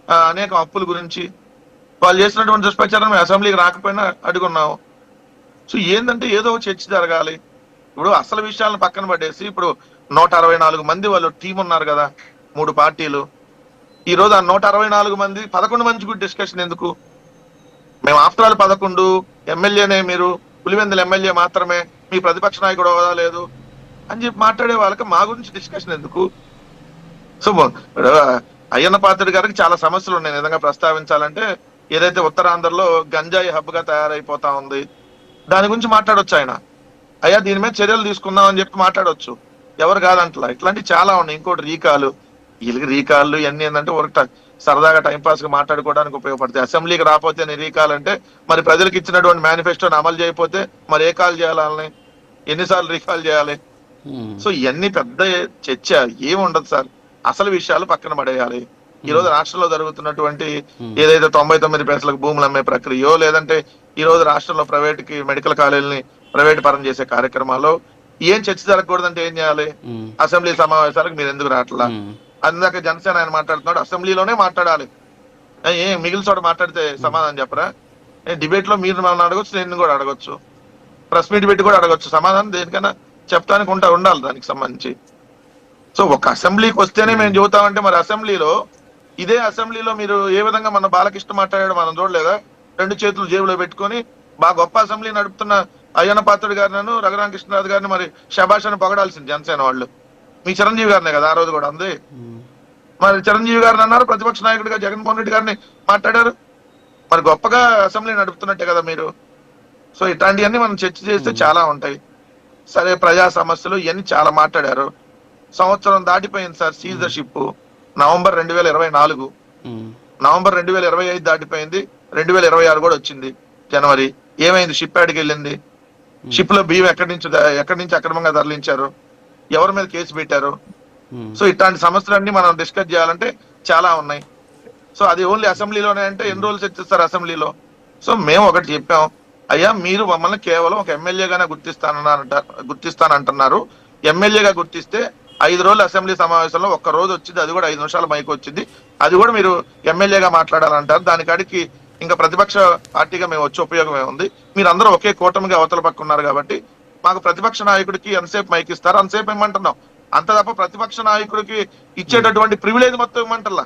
అనేక అప్పుల గురించి వాళ్ళు చేసినటువంటి దుష్ప్రచారం మేము అసెంబ్లీకి రాకపోయినా అడుగున్నాం. సో ఏంటంటే ఏదో ఒక చర్చ జరగాలి. ఇప్పుడు అసలు విషయాలను పక్కన పడేసి ఇప్పుడు 164 మంది వాళ్ళు టీం ఉన్నారు కదా, 3 పార్టీలు. ఈ రోజు ఆ 164 మంది 11 మంది కూడా డిస్కషన్ ఎందుకు? మేము ఆఫ్టర్ ఆల్ 11 ఎమ్మెల్యేనే, మీరు పులివెందుల ఎమ్మెల్యే మాత్రమే, మీ ప్రతిపక్ష నాయకుడు హోదా లేదు అని చెప్పి మాట్లాడే వాళ్ళకి మా గురించి డిస్కషన్ ఎందుకు? సో అయ్యన్న పాత్రుడి గారికి చాలా సమస్యలు ఉన్నాయి నిజంగా ప్రస్తావించాలంటే. ఏదైతే ఉత్తరాంధ్రలో గంజాయి హబ్ గా తయారైపోతా ఉంది, దాని గురించి మాట్లాడొచ్చు ఆయన. అయ్యా దీని మీద చర్యలు తీసుకుందాం అని చెప్పి మాట్లాడొచ్చు, ఎవరు కాదంటలా. ఇట్లాంటివి చాలా ఉన్నాయి. ఇంకోటి రీకాలు, వీళ్ళకి రీకాళ్ళు ఇవన్నీ ఏంటంటే ఒక సరదాగా టైంపాస్ గా మాట్లాడుకోవడానికి ఉపయోగపడతాయి. అసెంబ్లీకి రాకపోతే రీకాల్ అంటే మరి ప్రజలకు ఇచ్చినటువంటి మేనిఫెస్టోని అమలు చేయకపోతే మరి ఏ కాల్ చేయాలని, ఎన్నిసార్లు రీకాల్ చేయాలి? సో ఇవన్నీ పెద్ద చర్చ ఏమి ఉండదు సార్. అసలు విషయాలు పక్కన పడేయాలి. ఈ రోజు రాష్ట్రంలో జరుగుతున్నటువంటి ఏదైతే 99 పైసలకు భూములు అమ్మే ప్రక్రియో, లేదంటే ఈ రోజు రాష్ట్రంలో ప్రైవేట్ కి మెడికల్ కాలేజీని ప్రైవేట్ పరం చేసే కార్యక్రమాల్లో ఏం చర్చ జరగకూడదంటే ఏం చేయాలి? అసెంబ్లీ సమావేశాలకు మీరు ఎందుకు రావట్లా? అందాక జనసేన ఆయన మాట్లాడుతున్నాడు, అసెంబ్లీలోనే మాట్లాడాలి. ఏం మిగిలిన చోట మాట్లాడితే సమాధానం చెప్పరా? డిబేట్ లో మీరు నన్ను అడగొచ్చు, నేను కూడా అడగొచ్చు, ప్రెస్ మీట్ పెట్టి కూడా అడగొచ్చు. సమాధానం దేనికైనా చెప్తానికి ఉండాలి దానికి సంబంధించి. సో ఒక అసెంబ్లీకి వస్తేనే మేము చెబుతామంటే మరి అసెంబ్లీలో, ఇదే అసెంబ్లీలో మీరు ఏ విధంగా మన బాలకృష్ణ మాట్లాడాడు మనం చూడలేదా? 2 చేతులు జేబులో పెట్టుకొని బాగా గొప్ప అసెంబ్లీ నడుపుతున్న అయ్యన్న పాత్రుడి గారిను, రఘురామకృష్ణరాజు గారిని మరి శభాష్ అని పొగడాల్సింది జనసేన వాళ్ళు. మీ చిరంజీవి గారినే కదా ఆ రోజు కూడా అంది. మరి చిరంజీవి గారిని అన్నారు, ప్రతిపక్ష నాయకుడిగా జగన్మోహన్ రెడ్డి గారిని మాట్లాడారు. మరి గొప్పగా అసెంబ్లీ నడుపుతున్నట్టే కదా మీరు. సో ఇట్లాంటివన్నీ మనం చర్చ చేస్తే చాలా ఉంటాయి. సరే, ప్రజా సమస్యలు ఇవన్నీ చాలా మాట్లాడారు. సంవత్సరం దాటిపోయింది సార్. సీజర్షిప్ నవంబర్ 2024, నవంబర్ 2025 దాటిపోయింది. 2026 కూడా వచ్చింది జనవరి. ఏమైంది? షిప్ యాడ్కి వెళ్ళింది. షిప్ లో బియ్యం ఎక్కడి నుంచి అక్రమంగా తరలించారు, ఎవరి మీద కేసు పెట్టారు? సో ఇట్లాంటి సమస్యలన్నీ మనం డిస్కస్ చేయాలంటే చాలా ఉన్నాయి. సో అది ఓన్లీ అసెంబ్లీలోనే అంటే ఎన్ని రోజులు చర్చిస్తారు అసెంబ్లీలో? సో మేము ఒకటి చెప్పాం, అయ్యా మీరు మమ్మల్ని కేవలం ఒక ఎమ్మెల్యేగానే గుర్తిస్తానంటున్నారు. ఎమ్మెల్యేగా గుర్తిస్తే 5 రోజులు అసెంబ్లీ సమావేశంలో ఒక్క రోజు వచ్చింది, అది కూడా 5 నిమిషాల మైక్ వచ్చింది, అది కూడా మీరు ఎమ్మెల్యేగా మాట్లాడాలంటారు. దానికాడికి ఇంకా ప్రతిపక్ష పార్టీగా మేము వచ్చే ఉపయోగమే ఉంది? మీరందరూ ఒకే కూటమిగా అవతల పక్క ఉన్నారు కాబట్టి మాకు ప్రతిపక్ష నాయకుడికి ఎంతసేపు మైక్ ఇస్తారు అంతసేపు ఇమ్మంటున్నాం. అంత తప్ప ప్రతిపక్ష నాయకుడికి ఇచ్చేటటువంటి ప్రివిలేజ్ మొత్తం ఇమ్మంటల్లా.